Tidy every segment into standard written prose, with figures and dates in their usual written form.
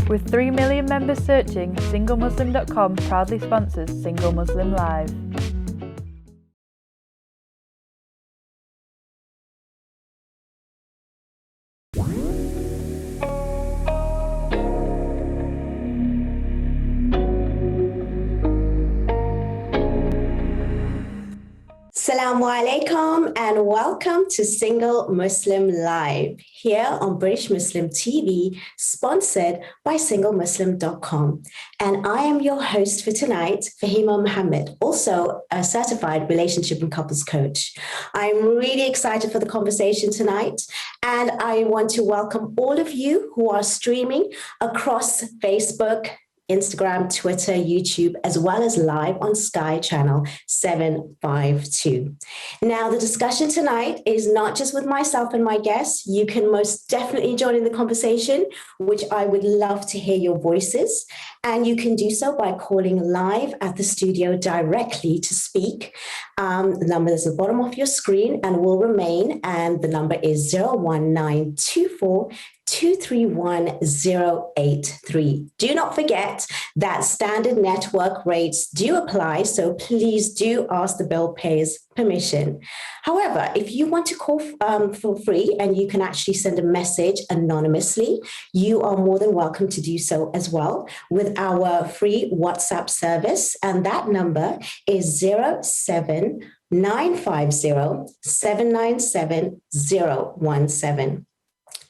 With 3 million members searching, SingleMuslim.com proudly sponsors Single Muslim Live. Assalamu alaikum and welcome to Single Muslim Live here on British Muslim TV, sponsored by SingleMuslim.com. And I am your host for tonight, Fahima Mohammed, also a certified relationship and couples coach. I'm really excited for the conversation tonight, and I want to welcome all of you who are streaming across Facebook, Instagram, Twitter, YouTube, as well as live on Sky Channel 752. Now, the discussion tonight is not just with myself and my guests. You can most definitely join in the conversation, which I would love to hear your voices. And you can do so by calling live at the studio directly to speak. The number is at the bottom of your screen and will remain. And the number is 01924 231-083. Do not forget that standard network rates do apply, so please do ask the bill payer's permission. However, if you want to call for free and you can actually send a message anonymously, you are more than welcome to do so as well with our free WhatsApp service. And that number is 07950-797-017.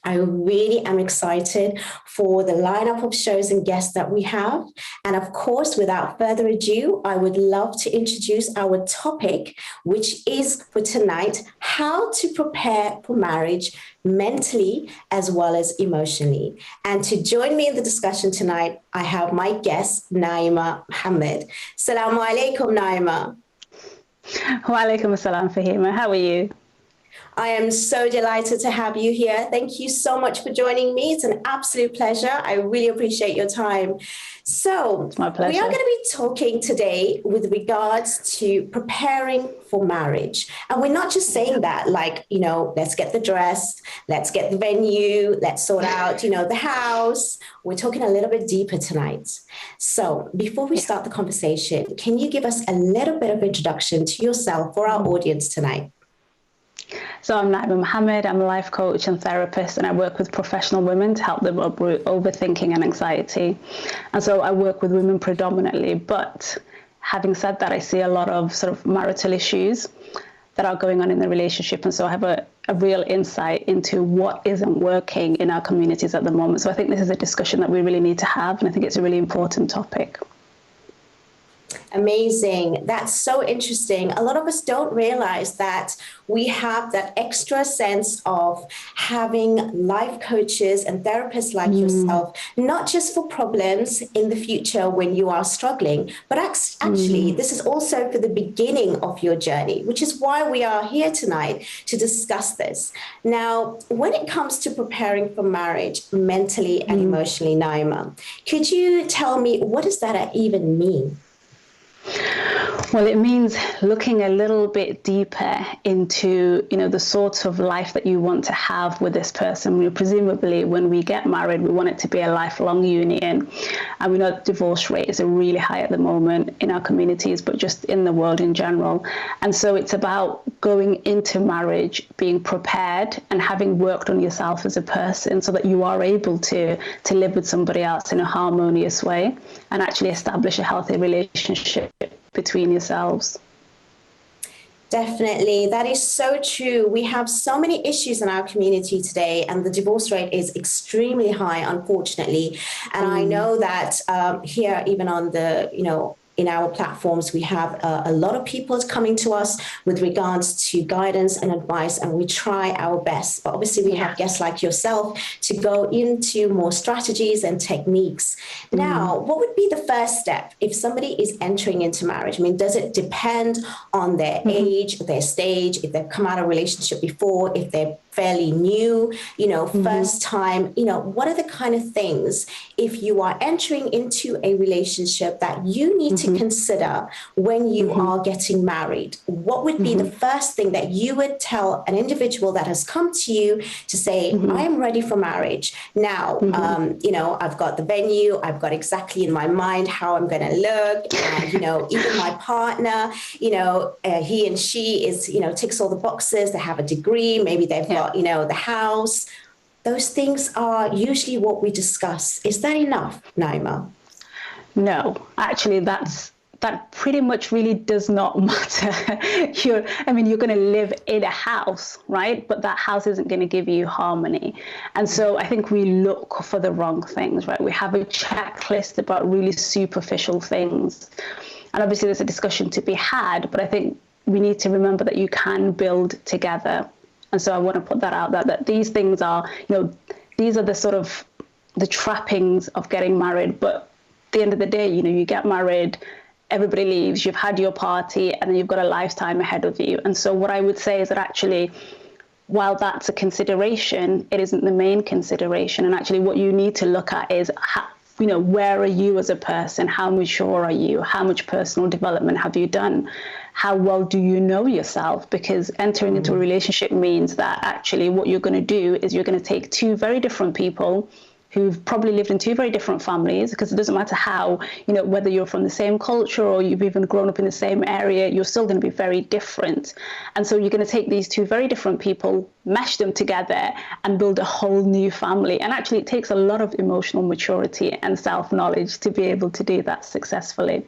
I really am excited for the lineup of shows and guests that we have. And of course, without further ado, I would love to introduce our topic, which is for tonight, how to prepare for marriage mentally as well as emotionally. And to join me in the discussion tonight, I have my guest, Naima Mohamed. Assalamu alaikum, Naima. Wa alaikum assalam, Fahima. How are you? I am so delighted to have you here. Thank you so much for joining me. It's an absolute pleasure. I really appreciate your time. So, it's my pleasure. We are going to be talking today with regards to preparing for marriage. And we're not just saying that like, let's get the dress, let's get the venue, let's sort out, the house. We're talking a little bit deeper tonight. So before we start the conversation, can you give us a little bit of introduction to yourself for our audience tonight? So I'm Naima Mohamed. I'm a life coach and therapist, and I work with professional women to help them uproot overthinking and anxiety. And so I work with women predominantly, but having said that, I see a lot of sort of marital issues that are going on in the relationship. And so I have a real insight into what isn't working in our communities at the moment. So I think this is a discussion that we really need to have, and I think it's a really important topic. Amazing. That's so interesting. A lot of us don't realize that we have that extra sense of having life coaches and therapists like yourself, not just for problems in the future when you are struggling, but actually this is also for the beginning of your journey, which is why we are here tonight to discuss this. Now, when it comes to preparing for marriage mentally and emotionally, Naima, could you tell me, what does that even mean? Well, it means looking a little bit deeper into, the sort of life that you want to have with this person. Presumably, when we get married, we want it to be a lifelong union. And we know the divorce rate is really high at the moment in our communities, but just in the world in general. And so it's about going into marriage, being prepared and having worked on yourself as a person so that you are able to live with somebody else in a harmonious way and actually establish a healthy relationship between yourselves. Definitely. That is so true. We have so many issues in our community today, and the divorce rate is extremely high, unfortunately. And I know that here, even on the, in our platforms, we have a lot of people coming to us with regards to guidance and advice, and we try our best. But obviously, we have guests like yourself to go into more strategies and techniques. Now, what would be the first step if somebody is entering into marriage? I mean, does it depend on their age, their stage, if they've come out of a relationship before, if they're fairly new, first time, what are the kind of things, if you are entering into a relationship, that you need to to consider when you are getting married? What would be the first thing that you would tell an individual that has come to you to say, I am ready for marriage? Now, you know, I've got the venue, I've got exactly in my mind how I'm going to look. And, you know, even my partner, you know, he and she is, you know, ticks all the boxes. They have a degree, maybe they've got, you know, the house. Those things are usually what we discuss. Is that enough, Naima? No, actually, that pretty much really does not matter. You're going to live in a house, right? But that house isn't going to give you harmony. And so I think we look for the wrong things, right? We have a checklist about really superficial things. And obviously there's a discussion to be had, but I think we need to remember that you can build together. And so I want to put that out there, that these things are, you know, these are the sort of the trappings of getting married. But at the end of the day, you know, you get married, everybody leaves, you've had your party, and then you've got a lifetime ahead of you. And so what I would say is that actually, while that's a consideration, it isn't the main consideration. And actually what you need to look at is, you know, where are you as a person? How mature are you? How much personal development have you done? How well do you know yourself? Because entering into a relationship means that actually what you're going to do is you're going to take two very different people who've probably lived in two very different families, because it doesn't matter how, you know, whether you're from the same culture or you've even grown up in the same area, you're still going to be very different. And so you're going to take these two very different people, mesh them together and build a whole new family. And actually it takes a lot of emotional maturity and self-knowledge to be able to do that successfully.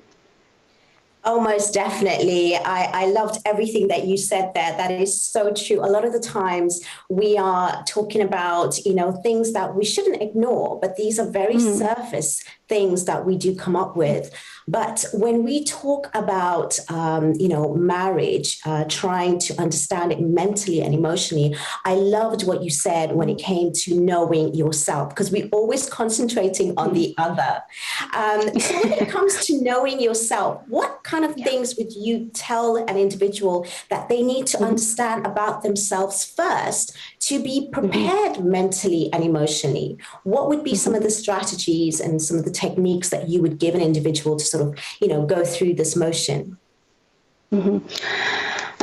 Oh, most definitely. I loved everything that you said there. That is so true. A lot of the times we are talking about, you know, things that we shouldn't ignore, but these are very surface things that we do come up with. But when we talk about, you know, marriage, trying to understand it mentally and emotionally, I loved what you said when it came to knowing yourself, because we're always concentrating on the other. So when it comes to knowing yourself, what kind of things would you tell an individual that they need to understand about themselves first to be prepared mentally and emotionally? What would be some of the strategies and some of the techniques that you would give an individual to sort of, you know, go through this motion? And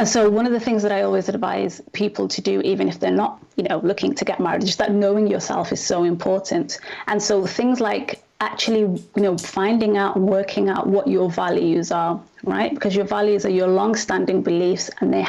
so one of the things that I always advise people to do, even if they're not, you know, looking to get married, is that knowing yourself is so important. And so things like actually, you know, finding out and working out what your values are, right? Because your values are your long-standing beliefs, and they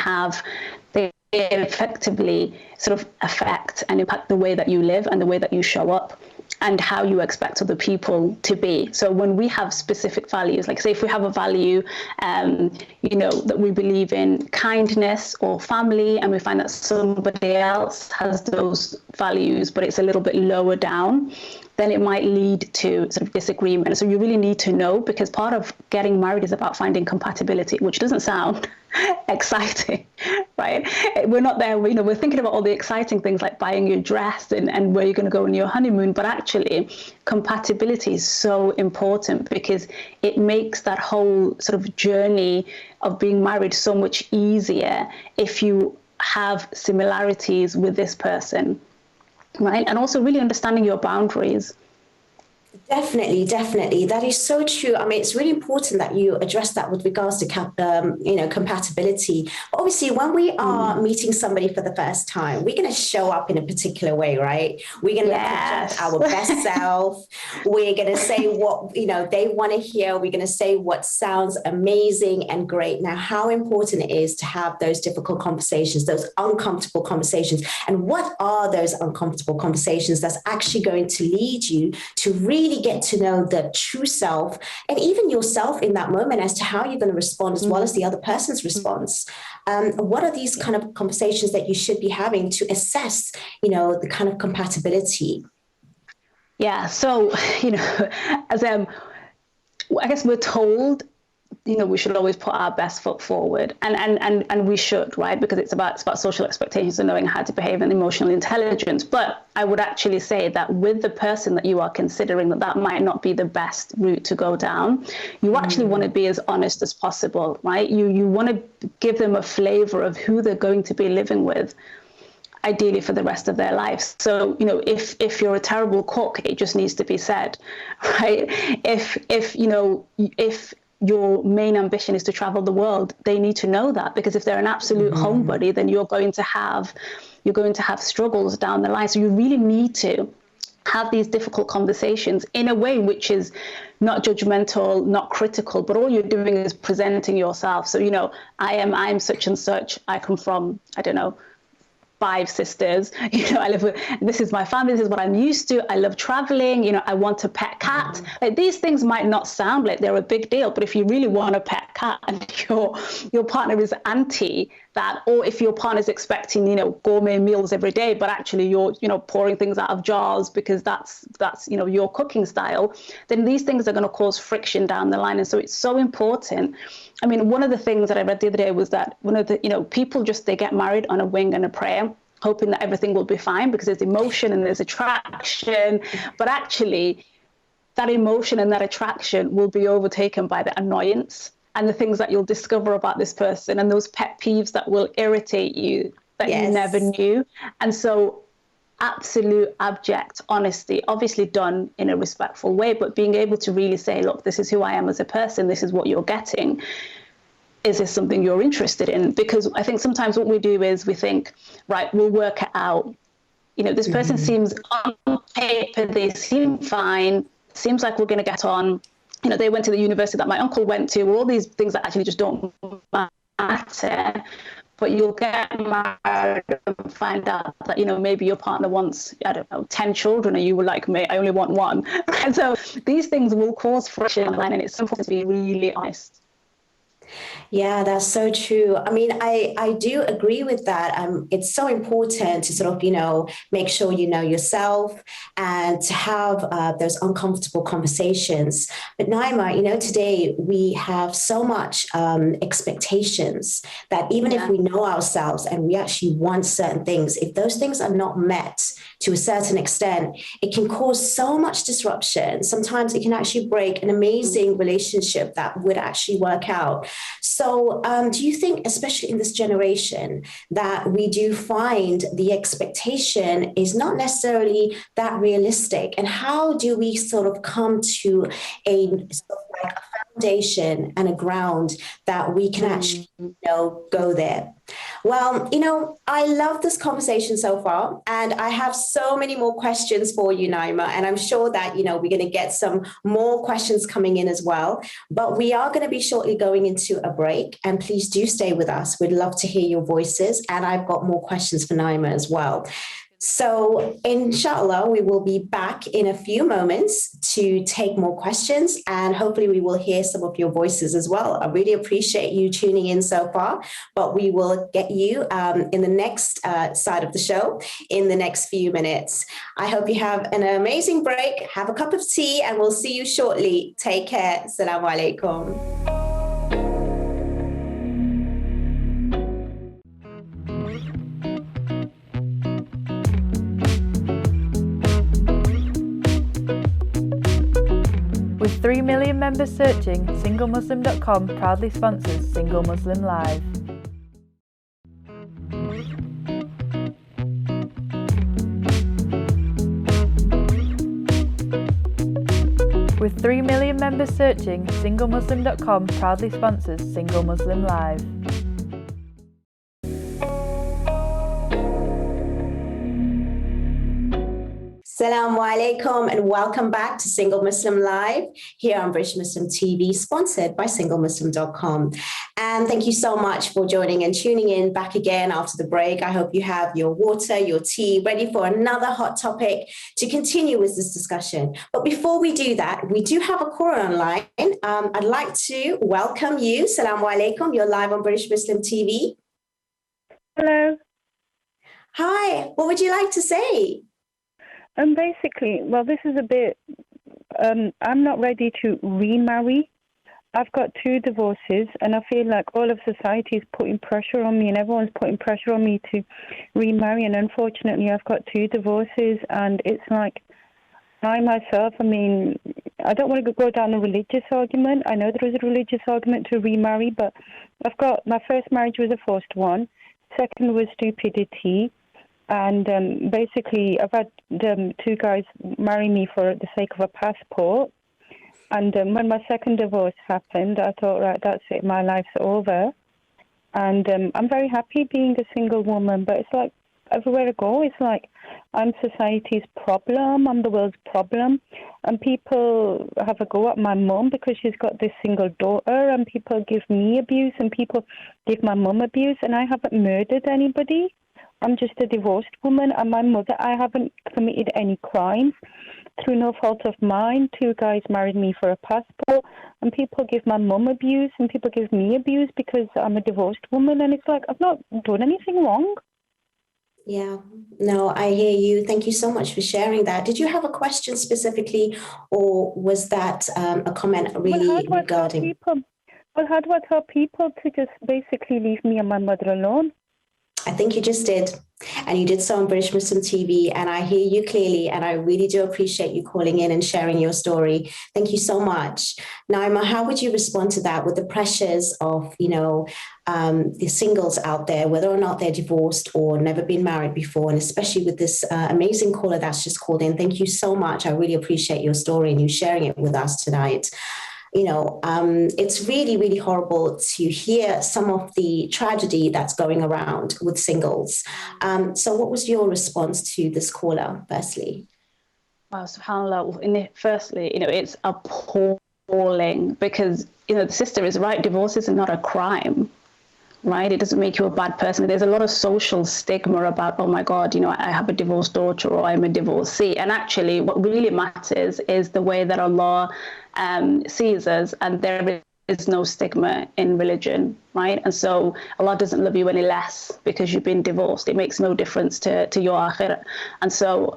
effectively sort of affect and impact the way that you live and the way that you show up and how you expect other people to be. So when we have specific values, like say if we have a value, you know, that we believe in kindness or family, and we find that somebody else has those values, but it's a little bit lower down, then it might lead to sort of disagreement. So you really need to know, because part of getting married is about finding compatibility, which doesn't sound exciting, right? We're not there, you know, we're thinking about all the exciting things like buying your dress and where you're going to go on your honeymoon, but actually compatibility is so important, because it makes that whole sort of journey of being married so much easier if you have similarities with this person. Right. And also really understanding your boundaries. Definitely, definitely. That is so true. I mean, it's really important that you address that with regards to, you know, compatibility. Obviously, when we are meeting somebody for the first time, we're going to show up in a particular way, right? We're going to project our best self. We're going to say what, you know, they want to hear. We're going to say what sounds amazing and great. Now, how important it is to have those difficult conversations, those uncomfortable conversations. And what are those uncomfortable conversations that's actually going to lead you to really get to know the true self and even yourself in that moment as to how you're going to respond, as well as the other person's response. What are these kind of conversations that you should be having to assess, you know, the kind of compatibility? Yeah. So, you know, as I guess we're told, you know, we should always put our best foot forward, and we should, right? Because it's about social expectations and knowing how to behave and emotional intelligence. But I would actually say that with the person that you are considering, that might not be the best route to go down. You actually want to be as honest as possible, right? You want to give them a flavor of who they're going to be living with, ideally for the rest of their lives. So, you know, if you're a terrible cook, it just needs to be said, right? If your main ambition is to travel the world, they need to know that, because if they're an absolute homebody, then you're going to have struggles down the line. So you really need to have these difficult conversations in a way which is not judgmental, not critical, but all you're doing is presenting yourself. So, I'm such and such. I come from, I don't know, 5 sisters, I live with, this is my family, this is what I'm used to, I love traveling, I want a pet cat. Like, these things might not sound like they're a big deal, but if you really want a pet cat and your partner is anti that, or if your partner's expecting, gourmet meals every day, but actually you're, pouring things out of jars because that's your cooking style, then these things are going to cause friction down the line. And so it's so important. I mean, one of the things that I read the other day was that one of the, people they get married on a wing and a prayer, hoping that everything will be fine because there's emotion and there's attraction, but actually that emotion and that attraction will be overtaken by the annoyance and the things that you'll discover about this person and those pet peeves that will irritate you that you never knew. And so absolute abject honesty, obviously done in a respectful way, but being able to really say, look, this is who I am as a person, this is what you're getting. Is this something you're interested in? Because I think sometimes what we do is we think, right, we'll work it out. This person seems on paper, they seem fine, seems like we're going to get on. They went to the university that my uncle went to, or all these things that actually just don't matter. But you'll get married and find out that, maybe your partner wants, 10 children, and you were like, mate, I only want 1. And so these things will cause friction online, and it's important to be really honest. Yeah, that's so true. I mean, I do agree with that. It's so important to sort of, make sure you know yourself and to have those uncomfortable conversations. But Naima, today we have so much expectations that even if we know ourselves and we actually want certain things, if those things are not met to a certain extent, it can cause so much disruption. Sometimes it can actually break an amazing relationship that would actually work out. So do you think, especially in this generation, that we do find the expectation is not necessarily that realistic? And how do we sort of come to a foundation and a ground that we can actually go there? Well, I love this conversation so far, and I have so many more questions for you, Naima, and I'm sure that, we're going to get some more questions coming in as well, but we are going to be shortly going into a break, and please do stay with us. We'd love to hear your voices, and I've got more questions for Naima as well. So inshallah, we will be back in a few moments to take more questions, and hopefully we will hear some of your voices as well. I really appreciate you tuning in so far, but we will get you in the next side of the show in the next few minutes. I hope you have an amazing break. Have a cup of tea, and we'll see you shortly. Take care. Assalamu alaikum. With 3 million members searching, SingleMuslim.com proudly sponsors Single Muslim Live. With 3 million members searching, SingleMuslim.com proudly sponsors Single Muslim Live. Assalamu alaikum and welcome back to Single Muslim Live here on British Muslim TV, sponsored by SingleMuslim.com. And thank you so much for joining and tuning in back again after the break. I hope you have your water, your tea ready for another hot topic to continue with this discussion. But before we do that, we do have a caller online. I'd like to welcome you. Assalamu alaikum. You're live on British Muslim TV. Hello. Hi. What would you like to say? Basically, well, this is a bit, I'm not ready to remarry. I've got 2 divorces, and I feel like all of society is putting pressure on me, and everyone's putting pressure on me to remarry. And unfortunately, I've got 2 divorces, and it's like, I myself, I don't want to go down a religious argument. I know there is a religious argument to remarry, but my first marriage was a forced one. Second was stupidity. And basically, I've had 2 guys marry me for the sake of a passport. And when my second divorce happened, I thought, right, that's it, my life's over. And I'm very happy being a single woman, but it's like everywhere I go, it's like I'm society's problem, I'm the world's problem. And people have a go at my mum because she's got this single daughter, and people give me abuse, and people give my mum abuse, and I haven't murdered anybody. I'm just a divorced woman, and my mother, I haven't committed any crimes. Through no fault of mine, 2 guys married me for a passport, and people give my mum abuse, and people give me abuse because I'm a divorced woman, and it's like I've not done anything wrong. Yeah, no, I hear you. Thank you so much for sharing that. Did you have a question specifically, or was that a comment really regarding? How do I tell people to just basically leave me and my mother alone? I think you just did. And you did so on British Muslim TV. And I hear you clearly. And I really do appreciate you calling in and sharing your story. Thank you so much. Naima, how would you respond to that with the pressures of, the singles out there, whether or not they're divorced or never been married before, and especially with this amazing caller that's just called in? Thank you so much. I really appreciate your story and you sharing it with us tonight. It's really, really horrible to hear some of the tragedy that's going around with singles. So what was your response to this caller, firstly? Wow, subhanAllah. Firstly, it's appalling because, the sister is right. Divorce is not a crime, right? It doesn't make you a bad person. There's a lot of social stigma about, oh my God, I have a divorced daughter or I'm a divorcee. And actually what really matters is the way that Allah sees us, and there is no stigma in religion, right? And so Allah doesn't love you any less because you've been divorced. It makes no difference to your akhirah. And so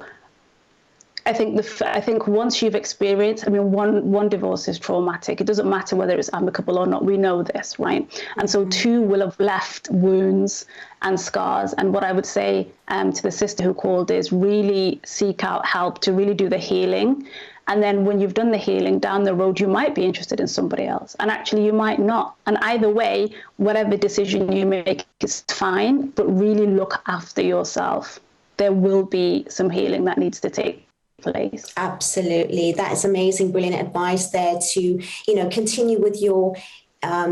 I think once you've experienced, one divorce is traumatic. It doesn't matter whether it's amicable or not. We know this, right? And so 2 will have left wounds and scars. And what I would say to the sister who called is really seek out help to really do the healing. And then when you've done the healing down the road, you might be interested in somebody else. And actually you might not. And either way, whatever decision you make is fine, but really look after yourself. There will be some healing that needs to take place. Absolutely. That is amazing, brilliant advice there to, continue with your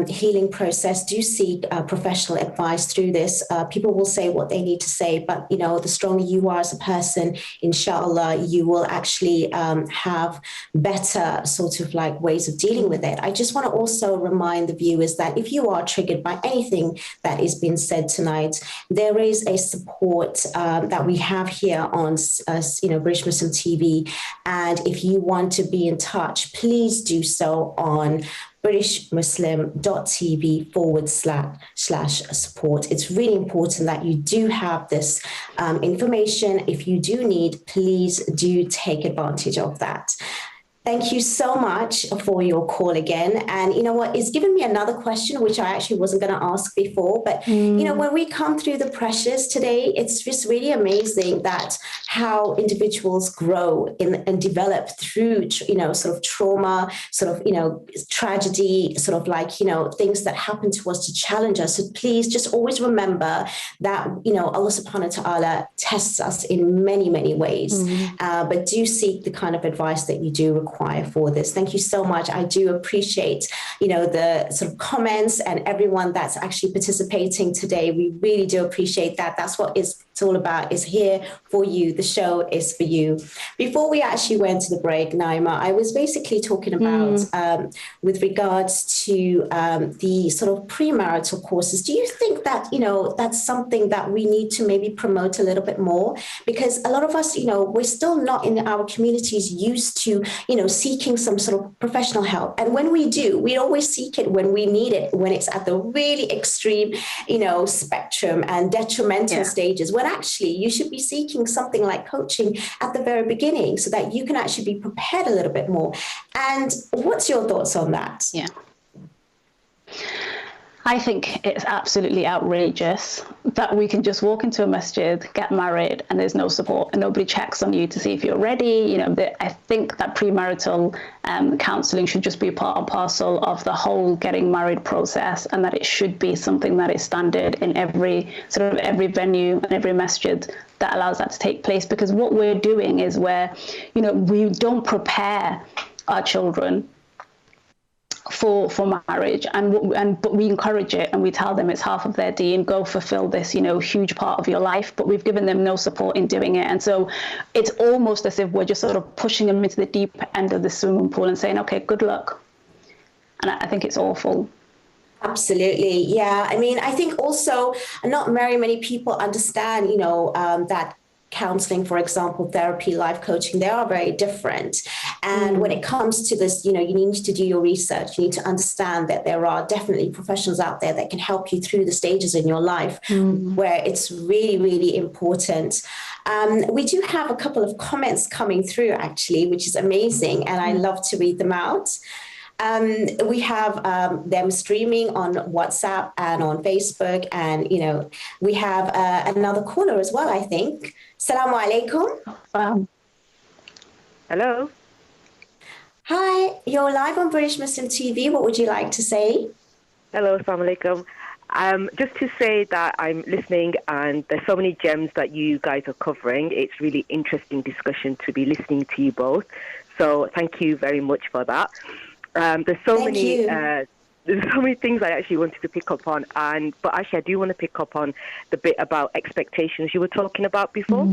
healing process. Do seek professional advice through this. People will say what they need to say, but the stronger you are as a person, inshallah, you will actually have better sort of like ways of dealing with it. I just want to also remind the viewers that if you are triggered by anything that is being said tonight, there is a support that we have here on British Muslim TV, and if you want to be in touch, please do so on BritishMuslim.tv/support. It's really important that you do have this information. If you do need, please do take advantage of that. Thank you so much for your call again. And you know what, it's given me another question, which I actually wasn't going to ask before. But, when we come through the pressures today, it's just really amazing that how individuals grow and develop through, sort of trauma, sort of, tragedy, sort of like, things that happen to us to challenge us. So please just always remember that, Allah subhanahu wa ta'ala tests us in many, many ways. But do seek the kind of advice that you do require for this. Thank you so much. I do appreciate, the sort of comments and everyone that's actually participating today. We really do appreciate that. That's what it's all about, is here for you. The show is for you. Before we actually went to the break, Naima, I was basically talking about with regards to the sort of premarital courses. Do you think that, that's something that we need to maybe promote a little bit more? Because a lot of us, we're still not in our communities used to, seeking some sort of professional help. And when we do, we always seek it when we need it, when it's at the really extreme, spectrum and detrimental stages, when actually you should be seeking something like coaching at the very beginning so that you can actually be prepared a little bit more. And what's your thoughts on that? Yeah. I think it's absolutely outrageous that we can just walk into a masjid, get married, and there's no support and nobody checks on you to see if you're ready. I think that premarital counselling should just be a part and parcel of the whole getting married process, and that it should be something that is standard in every venue and every masjid that allows that to take place. Because what we're doing is we don't prepare our children for marriage, but we encourage it, and we tell them it's half of their deen, go fulfill this, huge part of your life, but we've given them no support in doing it. And so it's almost as if we're just sort of pushing them into the deep end of the swimming pool and saying, okay, good luck. And I think it's awful. Absolutely. Yeah. I mean, I think also not very many people understand, that counseling, for example, therapy, life coaching, they are very different. And when it comes to this, you need to do your research. You need to understand that there are definitely professionals out there that can help you through the stages in your life where it's really, really important. We do have a couple of comments coming through, actually, which is amazing. And I love to read them out. We have them streaming on WhatsApp and on Facebook. And, we have another caller as well, I think. Assalamu alaikum. Hello. Hi, you're live on British Muslim TV. What would you like to say? Hello, assalamu alaikum. Just to say that I'm listening, and there's so many gems that you guys are covering. It's really interesting discussion to be listening to you both. So thank you very much for that. There's so many things I actually wanted to pick up on, but actually I do want to pick up on the bit about expectations you were talking about before.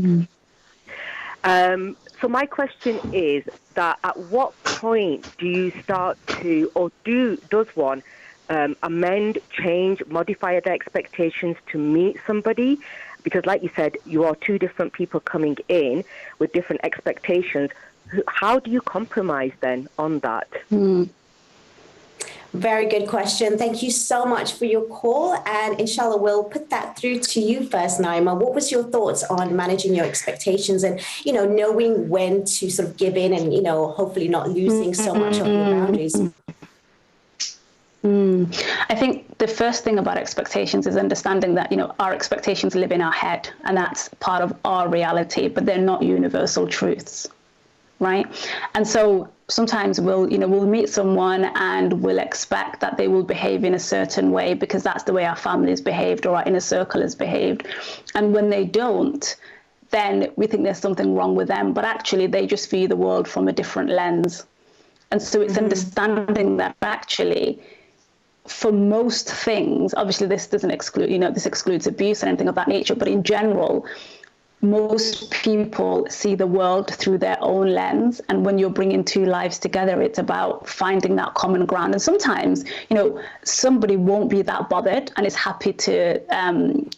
So my question is that at what point do you start to, or does one amend, change, modify their expectations to meet somebody? Because like you said, you are two different people coming in with different expectations. How do you compromise then on that? Very good question. Thank you so much for your call. And inshallah, we'll put that through to you first, Naima. What was your thoughts on managing your expectations and, knowing when to sort of give in and, hopefully not losing so much of your boundaries? I think the first thing about expectations is understanding that, our expectations live in our head, and that's part of our reality, but they're not universal truths. Right. And so sometimes we'll meet someone and we'll expect that they will behave in a certain way because that's the way our family's behaved or our inner circle has behaved. And when they don't, then we think there's something wrong with them. But actually, they just view the world from a different lens. And so it's understanding that actually, for most things, obviously this doesn't exclude, this excludes abuse and anything of that nature. But in general, most people see the world through their own lens, and when you're bringing two lives together, it's about finding that common ground. And sometimes, somebody won't be that bothered and is happy to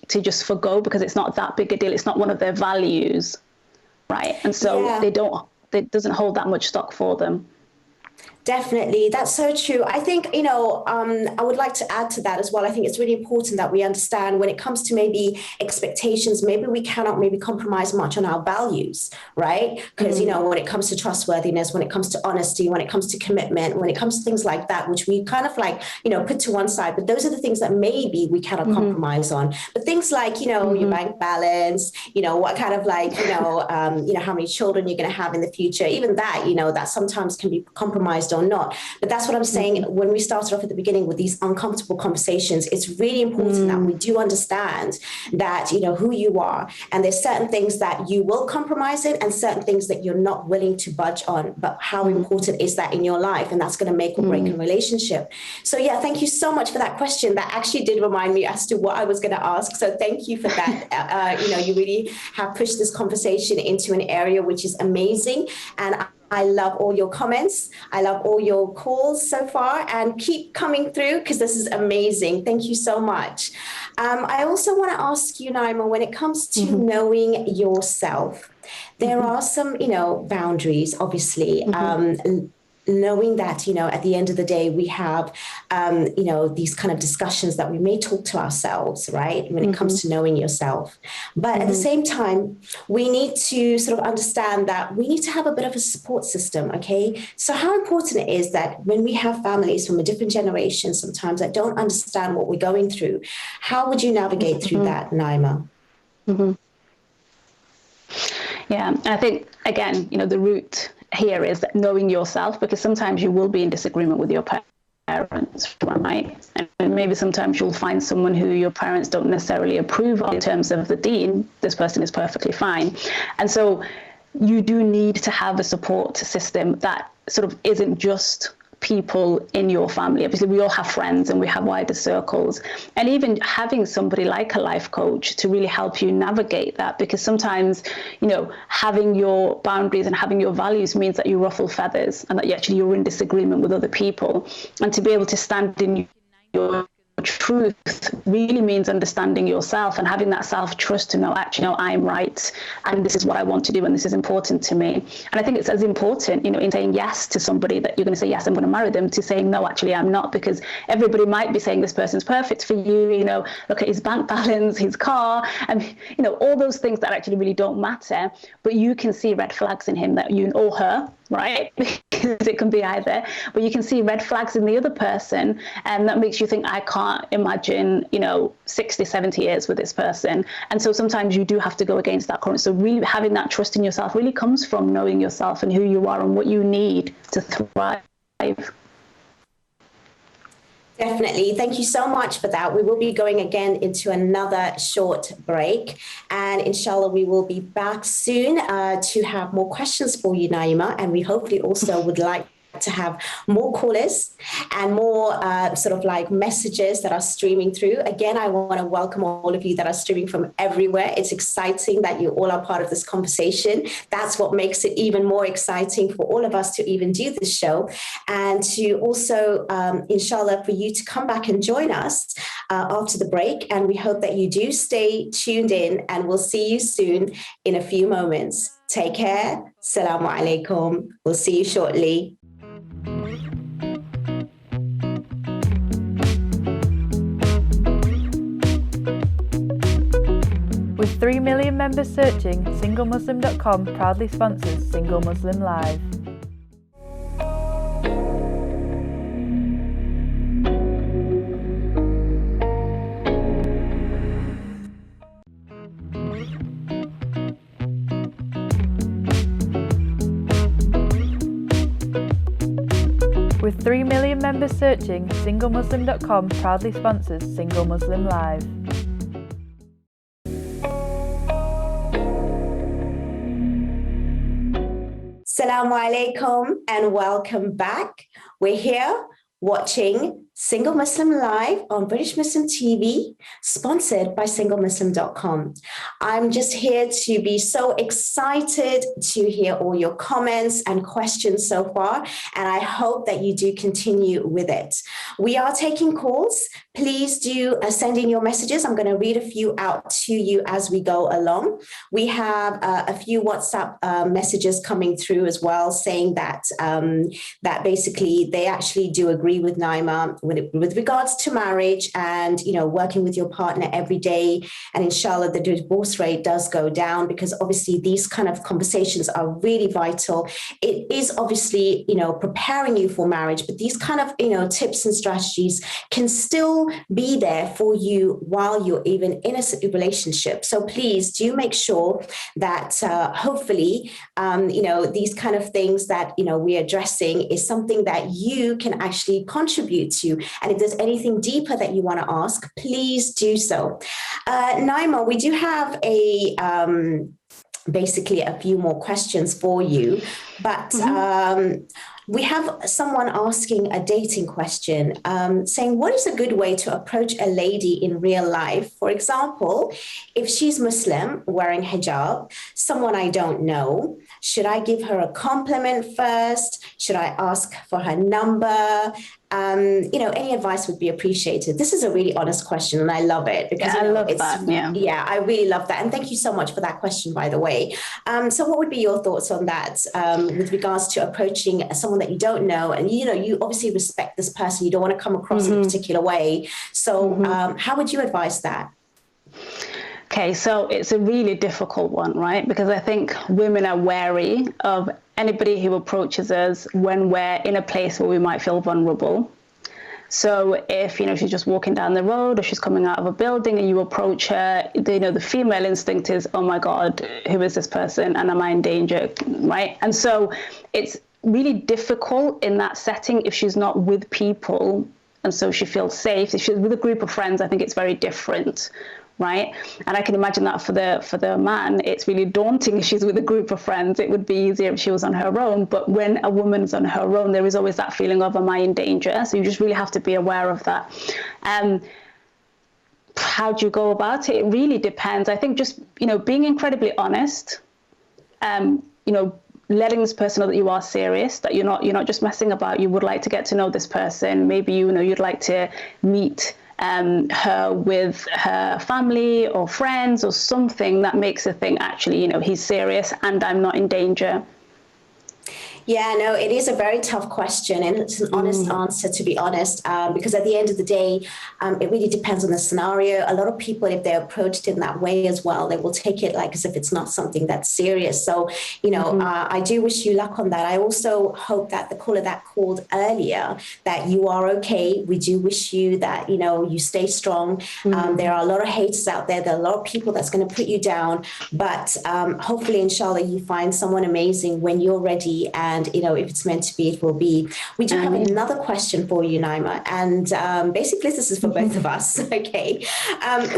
just forgo because it's not that big a deal. It's not one of their values, right? And so it doesn't hold that much stock for them. Definitely. That's so true. I think, I would like to add to that as well. I think it's really important that we understand when it comes to maybe expectations, maybe we cannot maybe compromise much on our values, right? Because, when it comes to trustworthiness, when it comes to honesty, when it comes to commitment, when it comes to things like that, which we kind of put to one side, but those are the things that maybe we cannot compromise on. But things like, your bank balance, what kind of how many children you're going to have in the future, even that, that sometimes can be compromised or not. But that's what I'm saying. When we started off at the beginning with these uncomfortable conversations, it's really important that we do understand that, who you are. And there's certain things that you will compromise in and certain things that you're not willing to budge on. But how important is that in your life? And that's going to make or break a relationship. So yeah, thank you so much for that question. That actually did remind me as to what I was going to ask. So thank you for that. You really have pushed this conversation into an area which is amazing. And I love all your comments. I love all your calls so far, and keep coming through because this is amazing. Thank you so much. I also want to ask you, Naima, when it comes to knowing yourself, there are some, boundaries, obviously. Knowing that, at the end of the day, we have, these kind of discussions that we may talk to ourselves, right, when it comes to knowing yourself. But at the same time, we need to sort of understand that we need to have a bit of a support system, okay? So how important it is that when we have families from a different generation sometimes that don't understand what we're going through, how would you navigate through that, Naima? Yeah, I think, again, the root here is that knowing yourself, because sometimes you will be in disagreement with your parents, right? And maybe sometimes you'll find someone who your parents don't necessarily approve of in terms of the deen. This person is perfectly fine. And so you do need to have a support system that sort of isn't just people in your family. Obviously, we all have friends and we have wider circles. And even having somebody like a life coach to really help you navigate that, because sometimes, you know, having your boundaries and having your values means that you ruffle feathers and that you're in disagreement with other people. And to be able to stand in your truth really means understanding yourself and having that self-trust to know, actually, no, I'm right, and this is what I want to do, and this is important to me. And I think it's as important, you know, in saying yes to somebody that you're going to say, yes, I'm going to marry them, to saying, no, actually, I'm not, because everybody might be saying this person's perfect for you, you know, look at his bank balance, his car, and, you know, all those things that actually really don't matter, but you can see red flags in him that you, or her, right? Because it can be either, but you can see red flags in the other person, and that makes you think, I can't imagine, you know, 60, 70 years with this person. And so sometimes you do have to go against that current. So really having that trust in yourself really comes from knowing yourself and who you are and what you need to thrive. Definitely. Thank you so much for that. We will be going again into another short break, and inshallah we will be back soon to have more questions for you, Naima, and we hopefully also would like to have more callers and more sort of like messages that are streaming through. Again, I want to welcome all of you that are streaming from everywhere. It's exciting that you all are part of this conversation. That's what makes it even more exciting for all of us to even do this show, and to also, inshallah, for you to come back and join us after the break. And we hope that you do stay tuned in, and we'll see you soon in a few moments. Take care. Assalamu alaikum. We'll see you shortly. With 3 million members searching, SingleMuslim.com proudly sponsors Single Muslim Live. With 3 million members searching, SingleMuslim.com proudly sponsors Single Muslim Live. Assalamu alaikum and welcome back. We're here watching Single Muslim Live on British Muslim TV, sponsored by SingleMuslim.com. I'm just here to be so excited to hear all your comments and questions so far, and I hope that you do continue with it. We are taking calls. Please do send in your messages. I'm going to read a few out to you as we go along. We have a few WhatsApp messages coming through as well, saying that that basically they actually do agree with Naima with regards to marriage and, you know, working with your partner every day. And inshallah, the divorce rate does go down, because obviously these kind of conversations are really vital. It is obviously, you know, preparing you for marriage, but these kind of, you know, tips and strategies can still be there for you while you're even in a relationship. So please do make sure that hopefully, you know, these kind of things that, you know, we're addressing is something that you can actually contribute to. And if there's anything deeper that you want to ask, please do so. Naima, we do have basically a few more questions for you, but we have someone asking a dating question, saying, what is a good way to approach a lady in real life? For example, if she's Muslim, wearing hijab, someone I don't know, should I give her a compliment first? Should I ask for her number? You know, any advice would be appreciated. This is a really honest question, and I love it, because I love that. Yeah, I really love that. And thank you so much for that question, by the way. So what would be your thoughts on that with regards to approaching someone that you don't know? And, you know, you obviously respect this person. You don't want to come across in a particular way. So how would you advise that? Okay, so it's a really difficult one, right? Because I think women are wary of anybody who approaches us when we're in a place where we might feel vulnerable. So if, you know, she's just walking down the road or she's coming out of a building and you approach her, you know, the female instinct is, oh my God, who is this person? And am I in danger, right? And so it's really difficult in that setting if she's not with people and so she feels safe. If she's with a group of friends, I think it's very different, right? And I can imagine that for the man, it's really daunting if she's with a group of friends. It would be easier if she was on her own. But when a woman's on her own, there is always that feeling of, am I in danger? So you just really have to be aware of that. How do you go about it? It really depends. I think just, being incredibly honest, letting this person know that you are serious, that you're not just messing about. You would like to get to know this person. Maybe, you'd like to meet her with her family or friends or something that makes her think, actually, he's serious and I'm not in danger. Yeah, no, it is a very tough question, and it's an honest answer, to be honest, because at the end of the day, it really depends on the scenario. A lot of people, if they're approached in that way as well, they will take it like as if it's not something that's serious. So, I do wish you luck on that. I also hope that the caller that called earlier, that you are okay. We do wish you that, you stay strong. There are a lot of haters out there. There are a lot of people that's going to put you down, but hopefully, inshallah, you find someone amazing when you're ready. And, if it's meant to be, it will be. We do have another question for you, Naima. And basically, this is for both of us. Okay.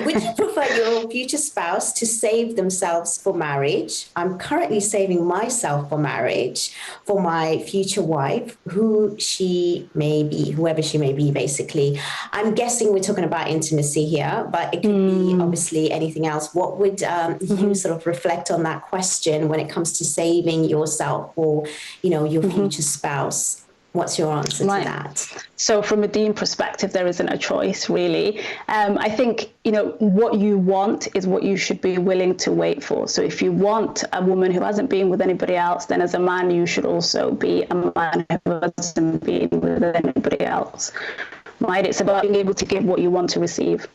Would you prefer your future spouse to save themselves for marriage? I'm currently saving myself for marriage for my future wife, whoever she may be, basically. I'm guessing we're talking about intimacy here, but it could be obviously anything else. What would you sort of reflect on that question when it comes to saving yourself for your future spouse? What's your answer to that? So from a Deen perspective, there isn't a choice, really. I think, what you want is what you should be willing to wait for. So if you want a woman who hasn't been with anybody else, then as a man, you should also be a man who hasn't been with anybody else, right? It's about being able to give what you want to receive.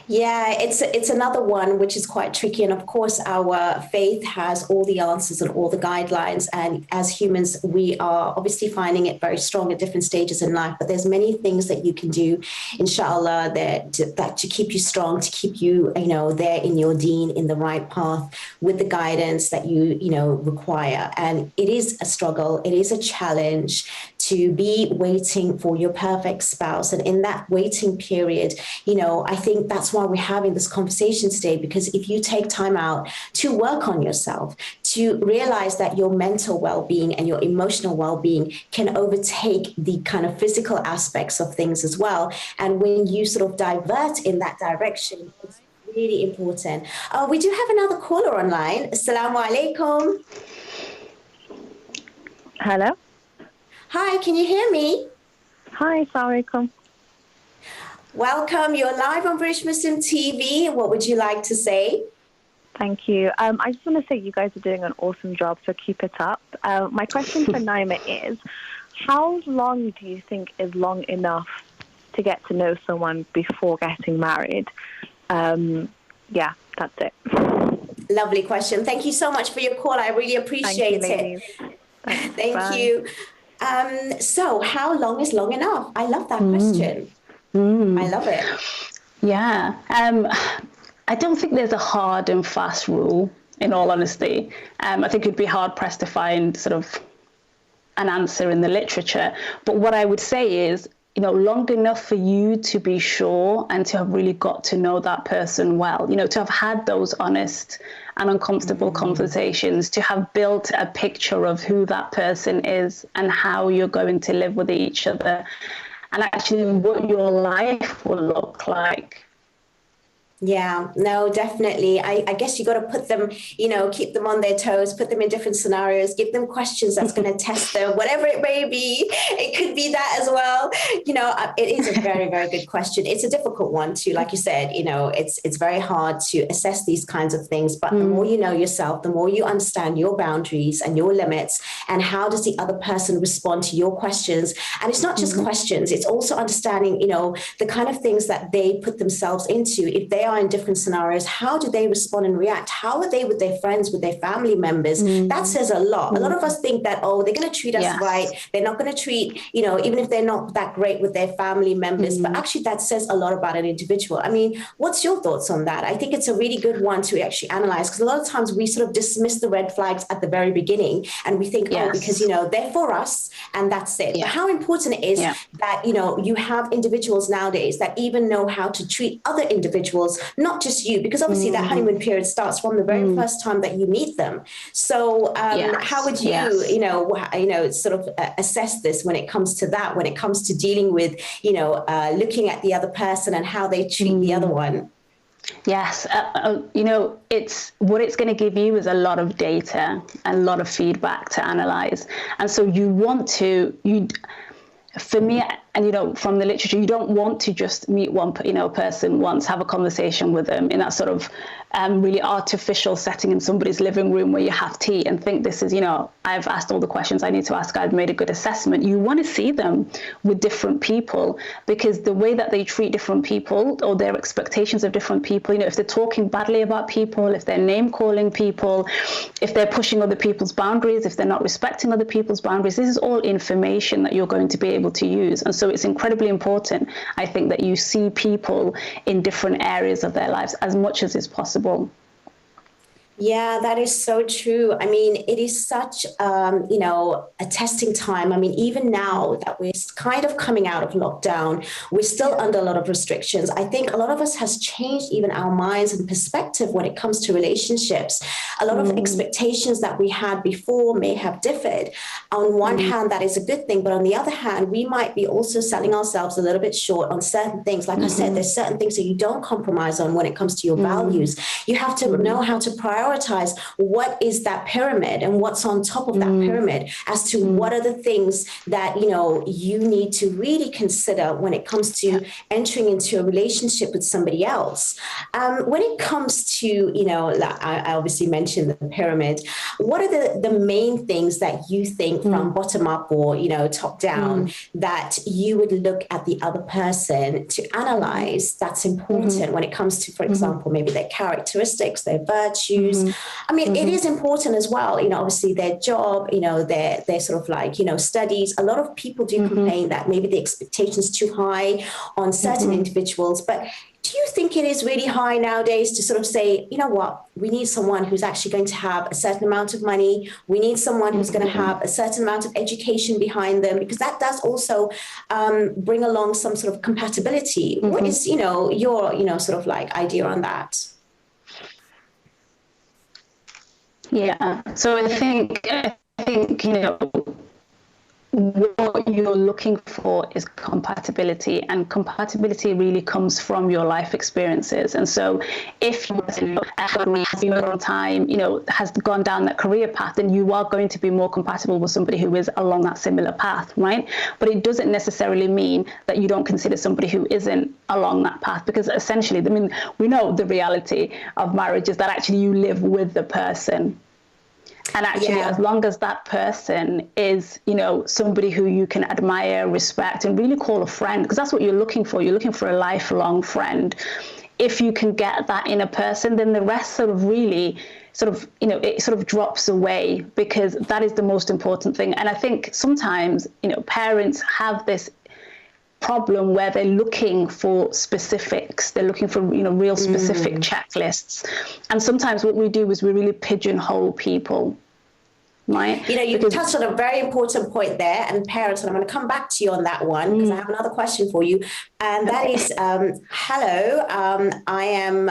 Yeah, it's another one which is quite tricky. And of course, our faith has all the answers and all the guidelines. And as humans, we are obviously finding it very strong at different stages in life. But there's many things that you can do, inshallah, that to keep you strong, to keep you, there in your deen, in the right path, with the guidance that you require. And it is a struggle. It is a challenge to be waiting for your perfect spouse. And in that waiting period, I think that's why we're having this conversation today, because if you take time out to work on yourself, to realize that your mental well-being and your emotional well-being can overtake the kind of physical aspects of things as well. And when you sort of divert in that direction, it's really important. We do have another caller online. Assalamu alaikum. Hello. Hi, can you hear me? Hi, assalamu alaikum. Welcome. You're live on British Muslim TV. What would you like to say? Thank you. I just want to say you guys are doing an awesome job, so keep it up. My question for Naima is, how long do you think is long enough to get to know someone before getting married? Yeah, that's it. Lovely question. Thank you so much for your call. I really appreciate it. Thank you. So how long is long enough? I love that question. I love it. Yeah. I don't think there's a hard and fast rule, in all honesty. I think it'd be hard pressed to find sort of an answer in the literature. But what I would say is, long enough for you to be sure and to have really got to know that person well, to have had those honest and uncomfortable conversations, to have built a picture of who that person is and how you're going to live with each other, and actually what your life will look like. Yeah, no, definitely. I guess you got to put them, keep them on their toes, put them in different scenarios, give them questions that's going to test them, whatever it may be. It could be that as well. It is a very, very good question. It's a difficult one too. Like you said, it's very hard to assess these kinds of things. But the more you know yourself, the more you understand your boundaries and your limits and how does the other person respond to your questions. And it's not just questions. It's also understanding, the kind of things that they put themselves into. If they are in different scenarios, how do they respond and react? How are they with their friends, with their family members? That says a lot. A lot of us think that, they're going to treat us right. They're not going to treat, even if they're not that great with their family members. But actually that says a lot about an individual. I mean, what's your thoughts on that? I think it's a really good one to actually analyze, because a lot of times we sort of dismiss the red flags at the very beginning and we think, because, they're for us and that's it. But how important it is that, you have individuals nowadays that even know how to treat other individuals individuals, not just you, because obviously that honeymoon period starts from the very first time that you meet them. So how would you, sort of assess this when it comes to that, when it comes to dealing with, looking at the other person and how they treat the other one? Yes, it's what it's going to give you is a lot of data and a lot of feedback to analyze. And so for me, and from the literature, you don't want to just meet one person once, have a conversation with them in that sort of really artificial setting in somebody's living room where you have tea and think this is, I've asked all the questions I need to ask, I've made a good assessment. You want to see them with different people, because the way that they treat different people or their expectations of different people, if they're talking badly about people, if they're name calling people, if they're pushing other people's boundaries, if they're not respecting other people's boundaries, this is all information that you're going to be able to use. And so it's incredibly important, I think, that you see people in different areas of their lives as much as is possible. Yeah, that is so true. I mean, it is such, a testing time. I mean, even now that we're kind of coming out of lockdown, we're still under a lot of restrictions. I think a lot of us has changed even our minds and perspective when it comes to relationships. A lot of expectations that we had before may have differed. On one hand, that is a good thing. But on the other hand, we might be also selling ourselves a little bit short on certain things. Like I said, there's certain things that you don't compromise on when it comes to your values. You have to know how to prioritize what is that pyramid and what's on top of that pyramid, as to what are the things that you need to really consider when it comes to entering into a relationship with somebody else. When it comes to I obviously mentioned the pyramid, what are the main things that you think from bottom up or top down that you would look at the other person to analyze that's important when it comes to, for example, maybe their characteristics, their virtues? I mean, it is important as well, obviously their job, their sort of like, studies. A lot of people do complain that maybe the expectation's too high on certain individuals. But do you think it is really high nowadays to sort of say, you know what, we need someone who's actually going to have a certain amount of money. We need someone who's going to have a certain amount of education behind them, because that does also bring along some sort of compatibility. What is, your, sort of like idea on that? Yeah, so I think what you're looking for is compatibility, and compatibility really comes from your life experiences. And so if you have time, has gone down that career path, then you are going to be more compatible with somebody who is along that similar path, right? But it doesn't necessarily mean that you don't consider somebody who isn't along that path, because essentially, we know the reality of marriage is that actually you live with the person. And actually, as long as that person is, somebody who you can admire, respect, and really call a friend, because that's what you're looking for. You're looking for a lifelong friend. If you can get that in a person, then the rest sort of really it sort of drops away, because that is the most important thing. And I think sometimes, parents have this problem where they're looking for specifics. They're looking for, real specific checklists. And sometimes what we do is we really pigeonhole people, right? You touched on a very important point there, and parents, and I'm going to come back to you on that one, because I have another question for you. And that is, hello, I am,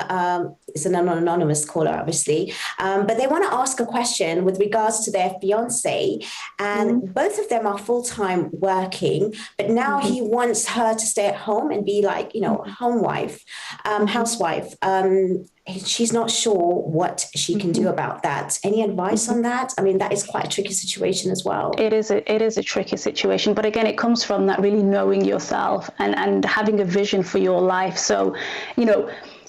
it's an anonymous caller, obviously, but they want to ask a question with regards to their fiance, and both of them are full-time working, but now he wants her to stay at home and be like, home wife, housewife. She's not sure what she can do about that. Any advice on that? I mean, that is quite a tricky situation as well. It is a tricky situation, but again, it comes from that really knowing yourself and having a vision for your life. So,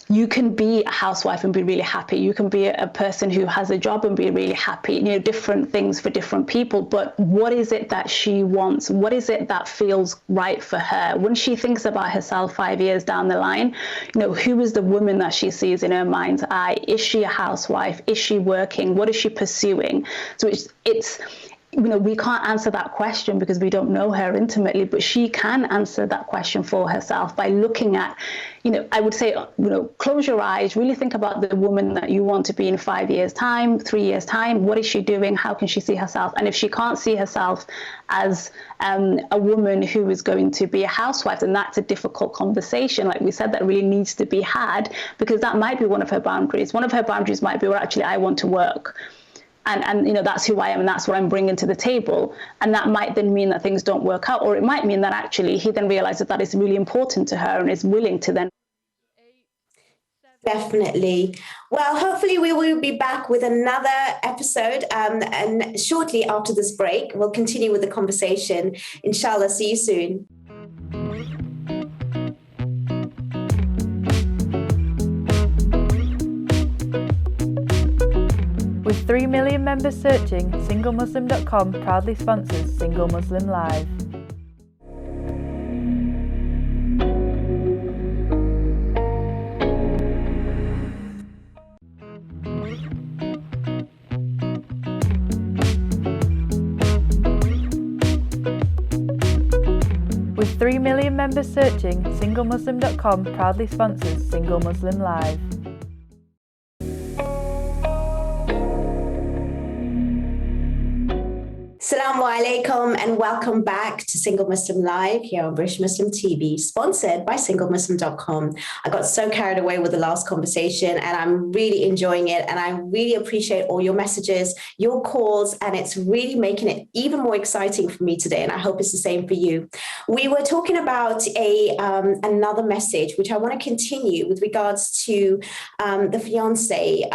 you can be a housewife and be really happy. You can be a person who has a job and be really happy. Different things for different people. But what is it that she wants? What is it that feels right for her? When she thinks about herself 5 years down the line, who is the woman that she sees in her mind's eye? Is she a housewife? Is she working? What is she pursuing? So it's we can't answer that question because we don't know her intimately, but she can answer that question for herself by looking at, I would say, close your eyes, really think about the woman that you want to be in 5 years' time, 3 years' time. What is she doing? How can she see herself? And if she can't see herself as a woman who is going to be a housewife, then that's a difficult conversation. Like we said, that really needs to be had, because that might be one of her boundaries. One of her boundaries might be, well, actually, I want to work. And that's who I am, and that's what I'm bringing to the table. And that might then mean that things don't work out, or it might mean that actually he then realizes that is really important to her and is willing to then. Definitely. Well, hopefully we will be back with another episode, and shortly after this break, we'll continue with the conversation. Inshallah, see you soon. With 3 million members searching, SingleMuslim.com proudly sponsors Single Muslim Live. With 3 million members searching, SingleMuslim.com proudly sponsors Single Muslim Live. Assalamu alaikum and welcome back to Single Muslim Live here on British Muslim TV, sponsored by SingleMuslim.com. I got so carried away with the last conversation and I'm really enjoying it, and I really appreciate all your messages, your calls, and it's really making it even more exciting for me today, and I hope it's the same for you. We were talking about another message which I want to continue with regards to the fiance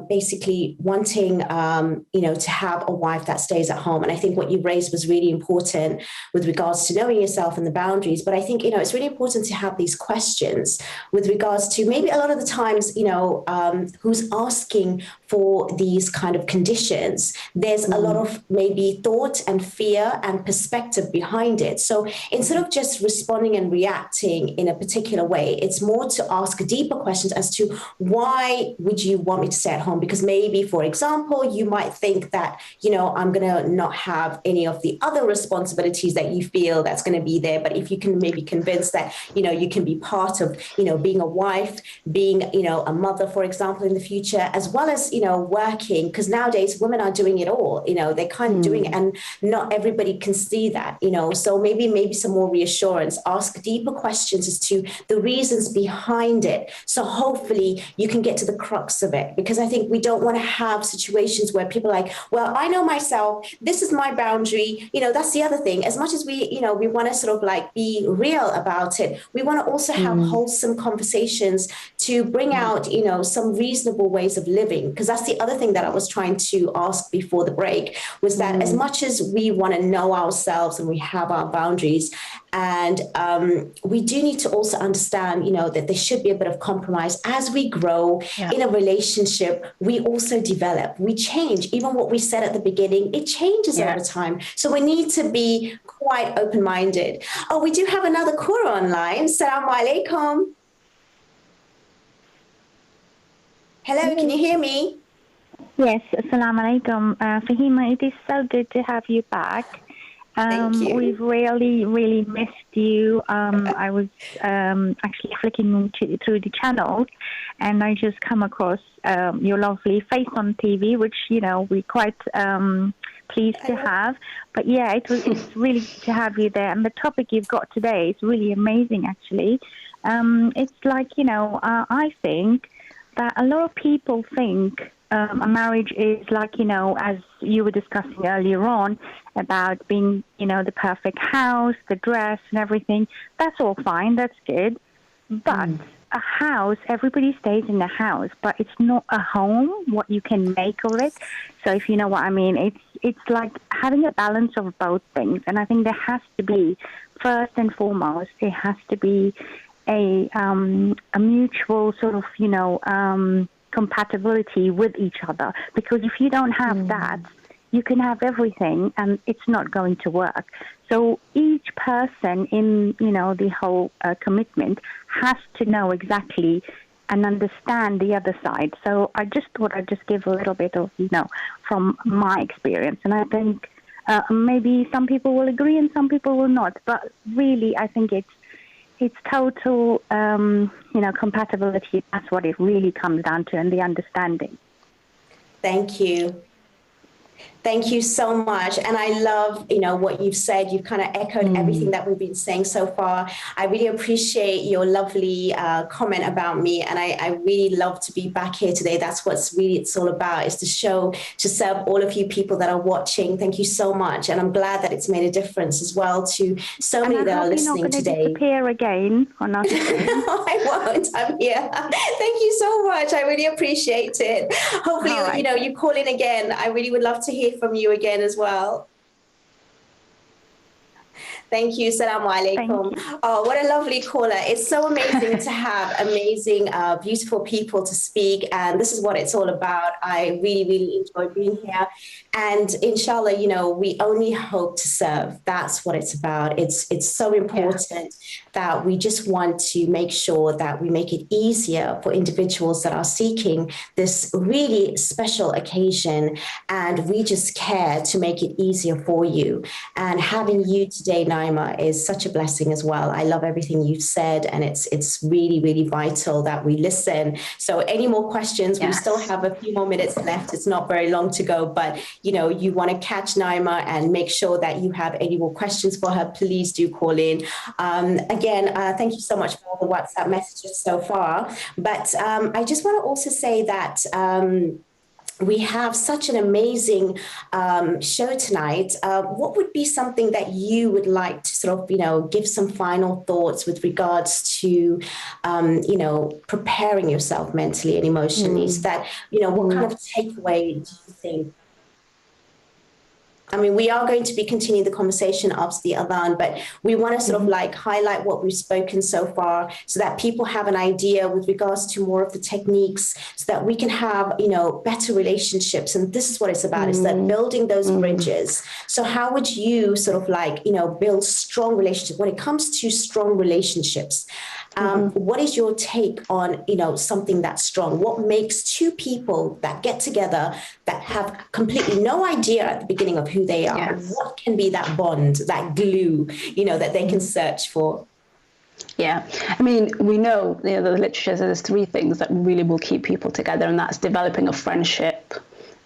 basically wanting to have a wife that stays at home. And I think what you raised was really important with regards to knowing yourself and the boundaries. But I think, it's really important to have these questions with regards to maybe a lot of the times, who's asking for these kind of conditions. There's a lot of maybe thought and fear and perspective behind it. So instead of just responding and reacting in a particular way, it's more to ask deeper questions as to why would you want me to stay at home? Because maybe, for example, you might think that, I'm going to not have any of the other responsibilities that you feel that's going to be there. But if you can maybe convince that, you can be part of, being a wife, being, a mother, for example, in the future, as well as, working, because nowadays women are doing it all, they're kind of doing it, and not everybody can see that, so maybe some more reassurance, ask deeper questions as to the reasons behind it. So hopefully you can get to the crux of it, because I think we don't want to have situations where people are like, well, I know myself, this is my boundary. That's the other thing. As much as we want to sort of like be real about it, we want to also have wholesome conversations to bring out, some reasonable ways of living. Because that's the other thing that I was trying to ask before the break, was that as much as we want to know ourselves and we have our boundaries, and we do need to also understand, that there should be a bit of compromise as we grow in a relationship. We also develop, we change. Even what we said at the beginning, it changes over time. So we need to be quite open-minded. Oh, we do have another caller online. Assalamu alaikum. Hello, can you hear me? Yes, assalamu alaikum. Fahima, it is so good to have you back. Thank you. We've really missed you. I was actually flicking through the channels, and I just come across your lovely face on TV, which, we're quite pleased to have. But yeah, it's really good to have you there. And the topic you've got today is really amazing, actually. It's like, I think that a lot of people think a marriage is like, as you were discussing earlier on about being, the perfect house, the dress and everything. That's all fine. That's good. But a house, everybody stays in the house, but it's not a home, what you can make of it. So if you know what I mean, it's like having a balance of both things. And I think there has to be, first and foremost, there has to be a mutual sort of, compatibility with each other. Because if you don't have that, you can have everything and it's not going to work. So each person in, the whole commitment has to know exactly and understand the other side. So I just thought I'd just give a little bit of, from my experience. And I think Maybe some people will agree and some people will not. But really, I think it's total, compatibility. That's what it really comes down to, and the understanding. Thank you. Thank you so much. And I love, what you've said. You've kind of echoed everything that we've been saying so far. I really appreciate your lovely comment about me. And I really love to be back here today. That's what's really it's all about, is to serve all of you people that are watching. Thank you so much. And I'm glad that it's made a difference as well to so many that are listening today. You're not going to disappear again on us. No, I won't. I'm here. Thank you so much. I really appreciate it. Hopefully, you call in again. I really would love to hear from you again as well. Thank you. Assalamu alaikum. Oh, what a lovely caller. It's so amazing to have amazing, beautiful people to speak. And this is what it's all about. I really, really enjoy being here. And inshallah, we only hope to serve. That's what it's about. It's so important that we just want to make sure that we make it easier for individuals that are seeking this really special occasion. And we just care to make it easier for you. And having you today, Naima, is such a blessing as well. I love everything you've said, and it's really, really vital that we listen. So any more questions? We still have a few more minutes left. It's not very long to go, but you want to catch Naima and make sure that you have any more questions for her, please do call in. Again, thank you so much for all the WhatsApp messages so far. But I just want to also say that we have such an amazing show tonight. What would be something that you would like to sort of, give some final thoughts with regards to, preparing yourself mentally and emotionally? So that, what kind of takeaway do you think? I mean, we are going to be continuing the conversation after the adhan, but we want to sort of highlight what we've spoken so far so that people have an idea with regards to more of the techniques so that we can have, better relationships. And this is what it's about, is that building those bridges. So how would you sort of build strong relationships when it comes to strong relationships? What is your take on, something that's strong? What makes two people that get together that have completely no idea at the beginning of who they are? Yes. What can be that bond, that glue, that they can search for? Yeah, I mean, we know, the literature says there's three things that really will keep people together, and that's developing a friendship.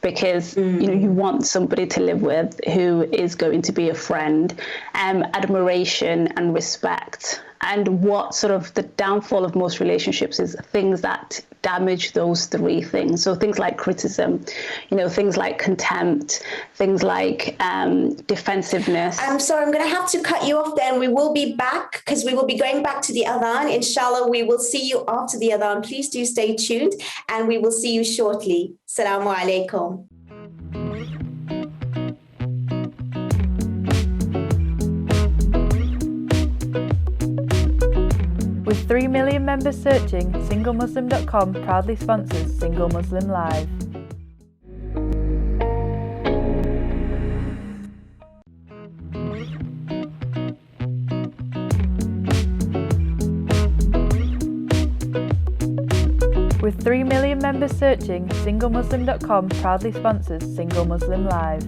Because, you want somebody to live with who is going to be a friend, admiration and respect. And what sort of the downfall of most relationships is things that damage those three things. So things like criticism, things like contempt, things like defensiveness. I'm sorry, I'm going to have to cut you off then. We will be back because we will be going back to the adhan. Inshallah, we will see you after the adhan. Please do stay tuned and we will see you shortly. Assalamu alaikum. With 3 million members searching, SingleMuslim.com proudly sponsors Single Muslim Live. With 3 million members searching, SingleMuslim.com proudly sponsors Single Muslim Live.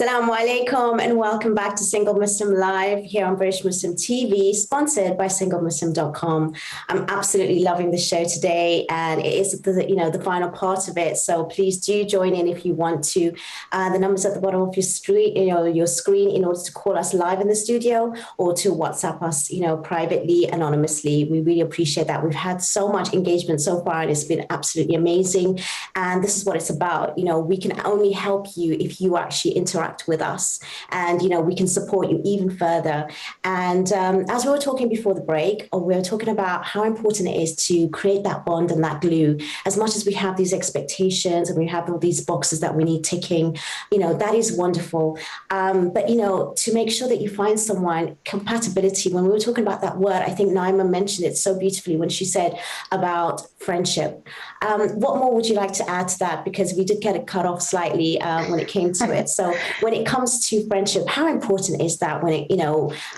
Assalamu alaikum and welcome back to Single Muslim Live here on British Muslim TV, sponsored by SingleMuslim.com. I'm absolutely loving the show today, and it is the final part of it. So please do join in if you want to. The numbers at the bottom of your screen, your screen, in order to call us live in the studio or to WhatsApp us, privately, anonymously. We really appreciate that. We've had so much engagement so far, and it's been absolutely amazing. And this is what it's about. We can only help you if you actually interact with us, and we can support you even further. And as we were talking before the break, we were talking about how important it is to create that bond and that glue. As much as we have these expectations and we have all these boxes that we need ticking, that is wonderful. But to make sure that you find someone, compatibility. When we were talking about that word, I think Naima mentioned it so beautifully when she said about friendship. What more would you like to add to that? Because we did get it cut off slightly when it came to it. So when it comes to friendship, how important is that when it,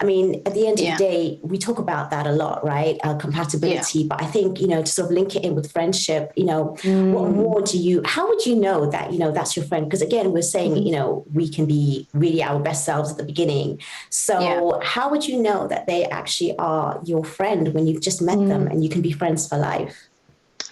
I mean, at the end of the day, we talk about that a lot, right? Compatibility. But I think, to sort of link it in with friendship, what more how would you know that, that's your friend? Because again, we're saying, we can be really our best selves at the beginning. So how would you know that they actually are your friend when you've just met them and you can be friends for life?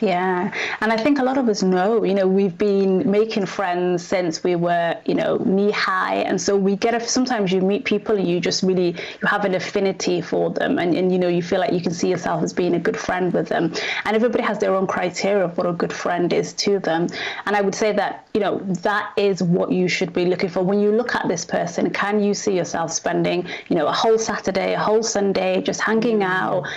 Yeah. And I think a lot of us know, we've been making friends since we were, knee high. And so sometimes you meet people and you just really, you have an affinity for them and you feel like you can see yourself as being a good friend with them. And everybody has their own criteria of what a good friend is to them. And I would say that, that is what you should be looking for. When you look at this person, can you see yourself spending, a whole Saturday, a whole Sunday, just hanging out,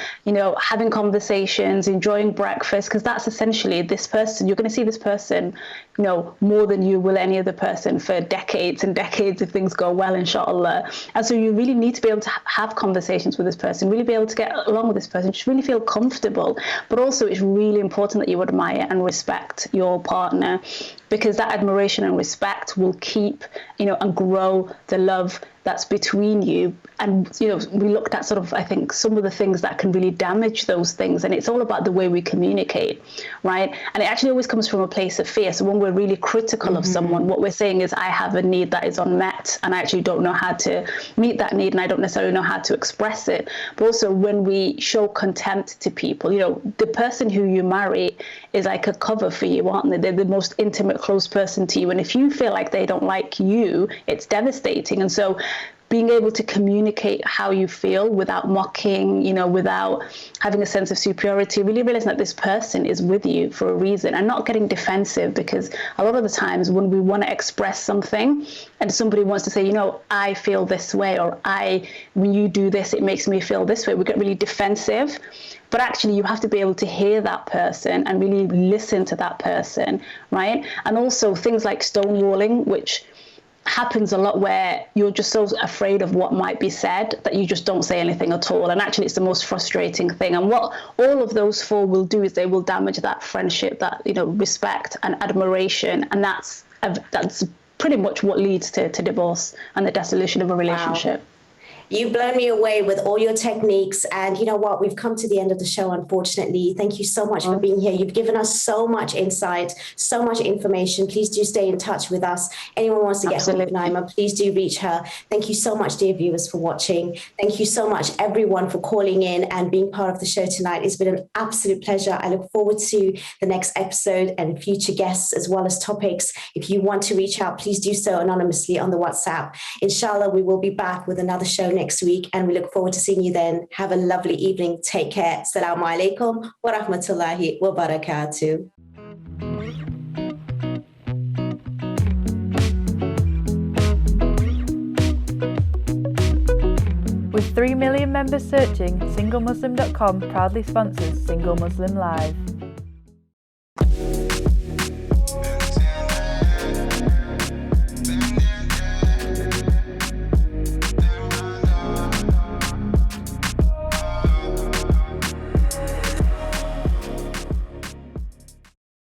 having conversations, enjoying breakfast? Because that's essentially this person. You're going to see this person, more than you will any other person for decades and decades if things go well, inshallah. And so you really need to be able to have conversations with this person, really be able to get along with this person, just really feel comfortable. But also it's really important that you admire and respect your partner, because that admiration and respect will keep, and grow the love that's between you. And, we looked at sort of, I think, some of the things that can really damage those things. And it's all about the way we communicate, right? And it actually always comes from a place of fear. So when we're really critical of someone, what we're saying is, I have a need that is unmet and I actually don't know how to meet that need and I don't necessarily know how to express it. But also when we show contempt to people, the person who you marry is like a cover for you, aren't they? They're the most intimate, close person to you. And if you feel like they don't like you, it's devastating. And so being able to communicate how you feel without mocking, without having a sense of superiority, really realizing that this person is with you for a reason and not getting defensive, because a lot of the times when we want to express something and somebody wants to say, I feel this way, or when you do this, it makes me feel this way, we get really defensive. But actually, you have to be able to hear that person and really listen to that person, right? And also things like stonewalling, which happens a lot, where you're just so afraid of what might be said that you just don't say anything at all. And actually, it's the most frustrating thing. And what all of those four will do is they will damage that friendship, that, respect and admiration. And that's pretty much what leads to divorce and the dissolution of a relationship. Wow. You've blown me away with all your techniques. And you know what? We've come to the end of the show, unfortunately. Thank you so much for being here. You've given us so much insight, so much information. Please do stay in touch with us. Anyone wants to get hold of Naima, please do reach her. Thank you so much, dear viewers, for watching. Thank you so much, everyone, for calling in and being part of the show tonight. It's been an absolute pleasure. I look forward to the next episode and future guests as well as topics. If you want to reach out, please do so anonymously on the WhatsApp. Inshallah, we will be back with another show next week, and we look forward to seeing you then. Have a lovely evening. Take care. Assalamu alaikum wa rahmatullahi wa barakatuh. With 3 million members searching, SingleMuslim.com proudly sponsors Single Muslim Live.